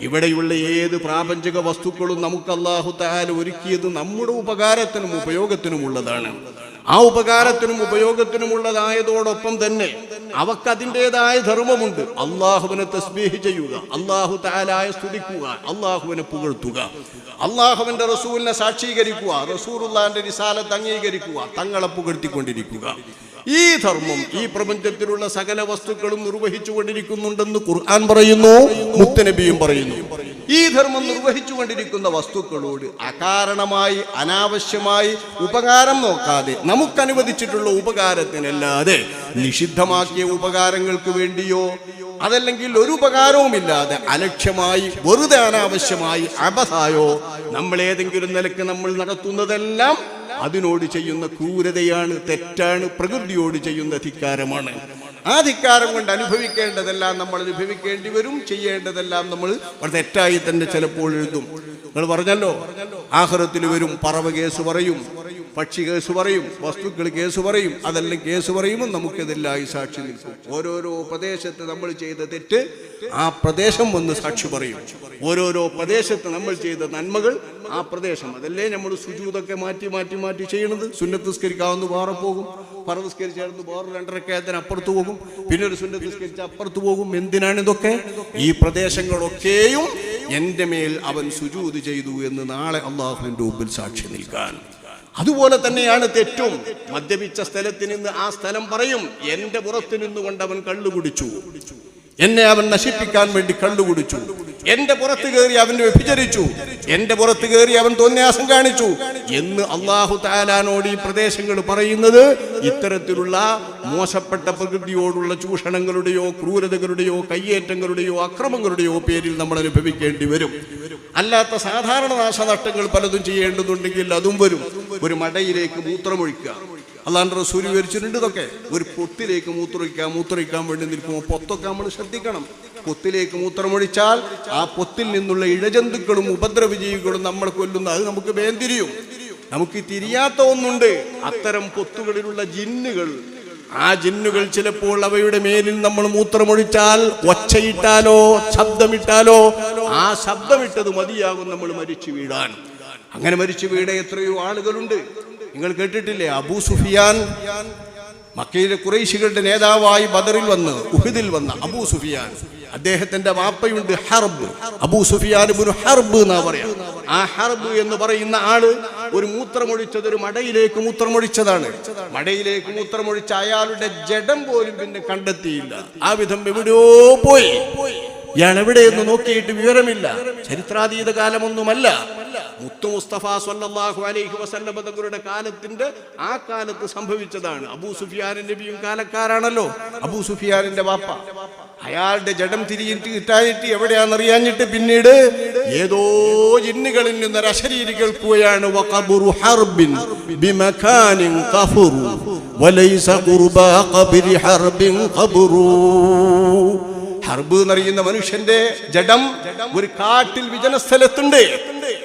ഇവിടെയുള്ള ഏത് പ്രാപഞ്ചിക വസ്തുക്കളും നമുക്ക് അല്ലാഹു തആല ഒരുക്കിയത് നമ്മുടെ ഉപകാരത്തിനും ഉപയോഗത്തിനുമുള്ളതാണ്. ആ ഉപകാരത്തിനും ഉപയോഗത്തിനുമുള്ളതായതോടൊപ്പം തന്നെ അവക്ക് അതിൻ്റെതായ ധർമ്മമുണ്ട്. അള്ളാഹുവിനെ തസ്ബീഹ് ചെയ്യുക, അല്ലാഹു തആലയെ സ്തുതിക്കുക, അള്ളാഹുവിനെ പുകഴ്ത്തുക, അള്ളാഹുവിന്റെ റസൂലിനെ സാക്ഷീകരിക്കുക, റസൂലുള്ളാഹിന്റെ റിസാലത്ത് അംഗീകരിക്കുക, തങ്ങളെ പുകഴ്ത്തിക്കൊണ്ടിരിക്കുക. ഈ ധർമ്മം ഈ പ്രപഞ്ചത്തിലുള്ള സകല വസ്തുക്കളും നിർവഹിച്ചു കൊണ്ടിരിക്കുന്നുണ്ടെന്ന് ഖുർആൻ പറയുന്നു, മുത്തനബിയും പറയുന്നു. ഈ ധർമ്മം നിർവഹിച്ചു കൊണ്ടിരിക്കുന്ന വസ്തുക്കളോട് അകാരണമായി അനാവശ്യമായി ഉപകാരം നോക്കാതെ നമുക്കനുവദിച്ചിട്ടുള്ള ഉപകാരത്തിനല്ലാതെ നിഷിദ്ധമാക്കിയ ഉപകാരങ്ങൾക്ക് വേണ്ടിയോ അതല്ലെങ്കിൽ ഒരു ഉപകാരവുമില്ലാതെ അലക്ഷ്യമായി വെറുതെ അനാവശ്യമായി അബദ്ധായോ നമ്മൾ ഏതെങ്കിലും നിലക്ക് നമ്മൾ നടത്തുന്നതെല്ലാം അതിനോട് ചെയ്യുന്ന ക്രൂരതയാണ്, തെറ്റാണ്, പ്രകൃതിയോട് ചെയ്യുന്ന ധിക്കാരമാണ്. ആ ധിക്കാരം കൊണ്ട് അനുഭവിക്കേണ്ടതെല്ലാം നമ്മൾ അനുഭവിക്കേണ്ടി വരും, ചെയ്യേണ്ടതെല്ലാം നമ്മൾ തെറ്റായി തന്നെ ചിലപ്പോൾ എഴുതും. നിങ്ങൾ പറഞ്ഞല്ലോ, ആഖിറത്തിൽ വരും, പറവ കേസ് പറയും, പക്ഷി കേസ് പറയും, വസ്തുക്കൾ കേസ് പറയും, അതെല്ലാം കേസ് പറയുമ്പോൾ നമുക്കിതെല്ലാം സാക്ഷി നിൽക്കും. ഓരോരോ പ്രദേശത്ത് നമ്മൾ ചെയ്ത തെറ്റ് ആ പ്രദേശം വന്ന് സാക്ഷി പറയും. ഓരോരോ പ്രദേശത്ത് നമ്മൾ ചെയ്ത നന്മകൾ ആ പ്രദേശം, അതല്ലേ നമ്മൾ സുജൂദൊക്കെ മാറ്റി മാറ്റി മാറ്റി ചെയ്യണത്. സുന്നത്ത് നിസ്കരിക്കാവുന്ന വേറെ പോകും, ഫർദ് നിസ്കരിച്ചായിരുന്നു വേറെ 2 റക്അത്തിന് അപ്പുറത്ത് പോകും, പിന്നെ ഒരു സുന്നത്ത് നിസ്കരിച്ച് അപ്പുറത്ത് പോകും. എന്തിനാണ് ഇതൊക്കെ? ഈ പ്രദേശങ്ങളൊക്കെയും എൻ്റെ മേൽ അവൻ സുജൂദ് ചെയ്തു എന്ന് നാളെ അള്ളാഹുവിൻ്റെ മുമ്പിൽ സാക്ഷി നിൽക്കാൻ. അതുപോലെ തന്നെയാണ് തെറ്റും. മദ്യപിച്ച സ്ഥലത്ത് നിന്ന് ആ സ്ഥലം പറയും, എൻ്റെ പുറത്ത് നിന്നുകൊണ്ട് അവൻ കള്ളു കുടിച്ചു, എന്നെ അവൻ നശിപ്പിക്കാൻ വേണ്ടി കള്ളു കുടിച്ചു, എന്റെ പുറത്ത് കയറി അവൻ വ്യഭിചരിച്ചു, എന്റെ പുറത്ത് കയറി അവൻ തോന്നിയാസം കാണിച്ചു എന്ന് അല്ലാഹു തആലാനോട് ഈ പ്രദേശങ്ങൾ പറയുന്നത് ഇത്തരത്തിലുള്ള മോശപ്പെട്ട പ്രകൃതിയോടുള്ള ചൂഷണങ്ങളുടെയോ ക്രൂരതകളുടെയോ കയ്യേറ്റങ്ങളുടെയോ അക്രമങ്ങളുടെയോ പേരിൽ നമ്മൾ അനുഭവിക്കേണ്ടി വരും. അല്ലാത്ത സാധാരണ നാശനഷ്ടങ്ങൾ പലതും ചെയ്യേണ്ടതുണ്ടെങ്കിൽ അതും വരും. ഒരു മടയിലേക്ക് മൂത്രമൊഴിക്കുക, അല്ലാണ്ട് റസൂൽ വിവരിച്ചിട്ടുണ്ട്. ഇതൊക്കെ ഒരു പൊത്തിലേക്ക് മൂത്രമൊഴിക്കാൻ വേണ്ടി നിൽക്കുമ്പോൾ പൊത്തൊക്കെ നമ്മൾ ശ്രദ്ധിക്കണം. പൊത്തിലേക്ക് മൂത്രമൊഴിച്ചാൽ ആ പൊത്തിൽ നിന്നുള്ള ഇഴജന്തുക്കളും ഉപദ്രവജീവികളും നമ്മളെ കൊല്ലുന്ന, അത് നമുക്ക് വേന്തിരിയും. നമുക്ക് തിരിയാത്ത ഒന്നുണ്ട്, അത്തരം പൊത്തുകളിലുള്ള ജിന്നുകൾ. ആ ജിന്നുകൾ ചിലപ്പോൾ അവയുടെ മേലിൽ നമ്മൾ മൂത്രമൊഴിച്ചാൽ ഒച്ചയിട്ടാലോ ശബ്ദമിട്ടാലോ ആ ശബ്ദമിട്ടത് മതിയാകും നമ്മൾ മരിച്ചു വീഴാൻ. അങ്ങനെ മരിച്ചു വീഴ എത്രയോ ആളുകളുണ്ട്. നിങ്ങൾ കേട്ടിട്ടില്ലേ, അബൂ സുഫിയാൻ, മക്കയിലെ ഖുറൈശികളുടെ നേതാവായി ബദറിൽ വന്ന് ഉഹദിൽ വന്ന അബൂ സുഫിയാൻ, അദ്ദേഹത്തിന്റെ വാപ്പയുണ്ട് ഹർബ്, അബൂ സുഫിയാൻ ഇബ്നു ഹർബ് എന്നാ പറയാ. ആ ഹർബ് എന്ന് പറയുന്ന ആള് ഒരു മൂത്രമൊഴിച്ചത് ഒരു മടയിലേക്ക് മൂത്രമൊഴിച്ചതാണ്. മടയിലേക്ക് മൂത്രമൊഴിച്ച അയാളുടെ ജഡം പോലും പിന്നെ കണ്ടെത്തിയില്ല. ആ വിധം എവിടെയോ പോയി. ഇയാൾ എവിടെയെന്ന് നോക്കിയിട്ട് വിവരമില്ല. ചരിത്രാതീത കാലമൊന്നുമല്ല, മുത്തു മുസ്തഫ സ്വല്ലല്ലാഹു അലൈഹി വസല്ലം തങ്ങളുടെ ആ കാലത്ത് സംഭവിച്ചതാണ്. അബൂ സുഫിയാൻ നബിയും കാലക്കാരാണല്ലോ. അബൂ സുഫിയാനിന്റെ വാപ്പ, അയാളുടെ ജഡം തിരിയിട്ട് കിട്ടാനിട്ട് എവിടെയാണെന്നറിയാഞ്ഞിട്ട് പിന്നീട് ഏതോ ജിന്നുകളിൽ നിന്നൊരു അശരീരി കേൾക്കുകയാണ്, വഖബറു ഹർബിൻ ബിമകാനിൻ ഖഫറു വലൈസ ഖുർബാ ഖബ്രി ഹർബിൻ ഖബറു. ഹർബ് എന്നറിയുന്ന മനുഷ്യന്റെ ജഡം ഒരു കാട്ടിൽ വിജനസ്ഥലത്തുണ്ട്.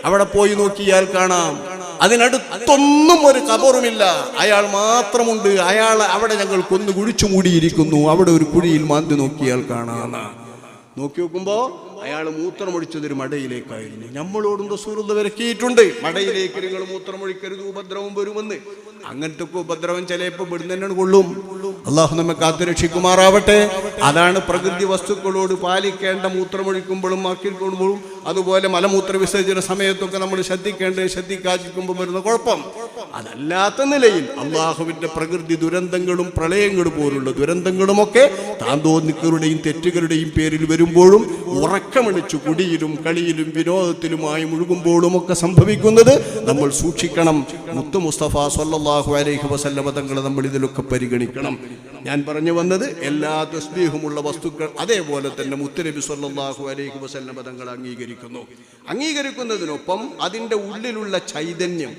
അവിടെ പോയി നോക്കിയാൽ കാണാം അതിനടുത്തൊന്നും ഒരു ഖബറുമില്ല, അയാൾ മാത്രമുണ്ട്. അയാൾ അവിടെ ഞങ്ങൾ കൊന്നു കുഴിച്ചു മൂടിയിരിക്കുന്നു. അവിടെ ഒരു കുഴിയിൽ മാന്തി നോക്കിയാൽ കാണാം. നോക്കി നോക്കുമ്പോ അയാൾ മൂത്രമൊഴിച്ചതൊരു മടയിലേക്കായിരുന്നു. നമ്മളോടും റസൂലുള്ളാഹി വിലക്കിയിട്ടുണ്ട്, മടയിലേക്ക് നിങ്ങൾ മൂത്രമൊഴിക്കരുത്, ഉപദ്രവം വരുമെന്ന്. അങ്ങനത്തെ ഉപദ്രവം ചിലപ്പോൾ ഇവിടുന്ന് തന്നെയാണ് കൊള്ളും. അള്ളാഹു നമ്മെ കാത്തുരക്ഷിക്കുമാറാവട്ടെ. അതാണ് പ്രകൃതി വസ്തുക്കളോട് പാലിക്കേണ്ട. മൂത്രമൊഴിക്കുമ്പോഴും മാക്കിക്കൊള്ളുമ്പോഴും അതുപോലെ മലമൂത്ര വിസർജന സമയത്തൊക്കെ നമ്മൾ ശ്രദ്ധിക്കാതിരിക്കുമ്പോൾ വരുന്ന കുഴപ്പം. അതല്ലാത്ത നിലയിൽ അള്ളാഹുവിന്റെ പ്രകൃതി ദുരന്തങ്ങളും പ്രളയങ്ങളും പോലുള്ള ദുരന്തങ്ങളുമൊക്കെ താന്തോന്നിക്കരുടെയും തെറ്റുകളുടെയും പേരിൽ വരുമ്പോഴും ഉറക്കമണിച്ചു കുടിയിലും കളിയിലും വിനോദത്തിലുമായി മുഴുകുമ്പോഴും ഒക്കെ സംഭവിക്കുന്നത് നമ്മൾ സൂക്ഷിക്കണം. മുത്തു മുസ്തഫ സ്വല്ലല്ലാഹു അലൈഹി വസല്ലം തങ്ങളെ നമ്മൾ ഇതിലൊക്കെ പരിഗണിക്കണം. ഞാൻ പറഞ്ഞു വന്നത് എല്ലാ തസ്ബീഹുമുള്ള വസ്തുക്കൾ അതേപോലെ തന്നെ മുത്തുനബി സ്വല്ലല്ലാഹു അലൈഹി വസല്ലം തങ്ങൾ അംഗീകരിക്കുന്നതിനൊപ്പം അതിൻ്റെ ഉള്ളിലുള്ള ചൈതന്യം,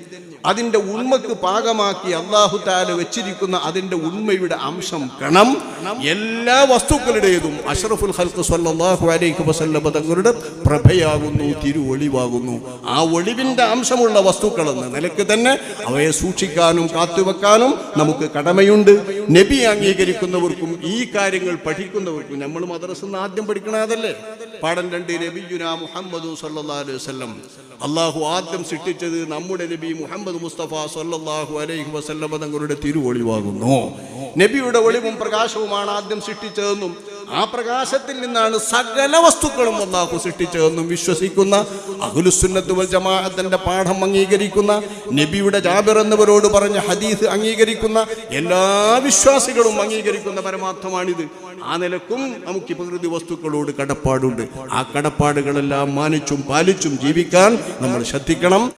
അതിൻ്റെ ഉണ്മക്ക് പാകമാക്കി അല്ലാഹു തആല വെച്ചിരിക്കുന്ന അതിൻ്റെ ഉണ്മയുടെ അംശം കണം എല്ലാ വസ്തുക്കളുടേതും അഷ്റഫുൽ ഖൽഖ് സ്വല്ലല്ലാഹു അലൈഹി വസല്ലം തങ്ങളുടെ പ്രഭയാകുന്നു, തിരുവൊളിവാകുന്നു. ആ ഒളിവിൻ്റെ അംശമുള്ള വസ്തുക്കൾ എന്ന നിലക്ക് തന്നെ അവയെ സൂക്ഷിക്കാനും കാത്തുവെക്കാനും നമുക്ക് കടമയുണ്ട്. നബി അംഗീകരിക്കുന്നവർക്കും ഈ കാര്യങ്ങൾ പഠിക്കുന്നവർക്കും, നമ്മൾ മദ്രസയിൽ നിന്ന് ആദ്യം പഠിക്കണതല്ലേ, പാഠം 2 നബിയുനാ മുഹമ്മദ് സല്ലല്ലാഹു അലൈഹി വസല്ലം. അള്ളാഹു ആദ്യം സൃഷ്ടിച്ചത് നമ്മുടെ നബി മുഹമ്മദ് മുസ്തഫ സല്ലല്ലാഹു അലൈഹി വസല്ലം തങ്ങളുടെ തിരുവൊളിവാകുന്നു. നബിയുടെ ഒളിവും പ്രകാശവുമാണ് ആദ്യം സൃഷ്ടിച്ചതെന്നും ആ പ്രകാശത്തിൽ നിന്നാണ് സകല വസ്തുക്കളും അല്ലാഹു സൃഷ്ടിച്ചതെന്നും വിശ്വസിക്കുന്ന അഹ്ലുസുന്നത്ത് വൽ ജമാഅത്തിന്റെ പാഠം അംഗീകരിക്കുന്ന, നബിയുടെ ജാബിർ എന്നവരോട് പറഞ്ഞ ഹദീസ് അംഗീകരിക്കുന്ന എല്ലാ വിശ്വാസികളും അംഗീകരിക്കുന്ന പരമാർത്ഥമാണിത്. ആ നിലക്കും നമുക്ക് പ്രകൃതി വസ്തുക്കളോട് കടപ്പാടുണ്ട്. ആ കടപ്പാടുകളെല്ലാം മാനിച്ചും പാലിച്ചും ജീവിക്കാൻ നമ്മൾ ശ്രദ്ധിക്കണം.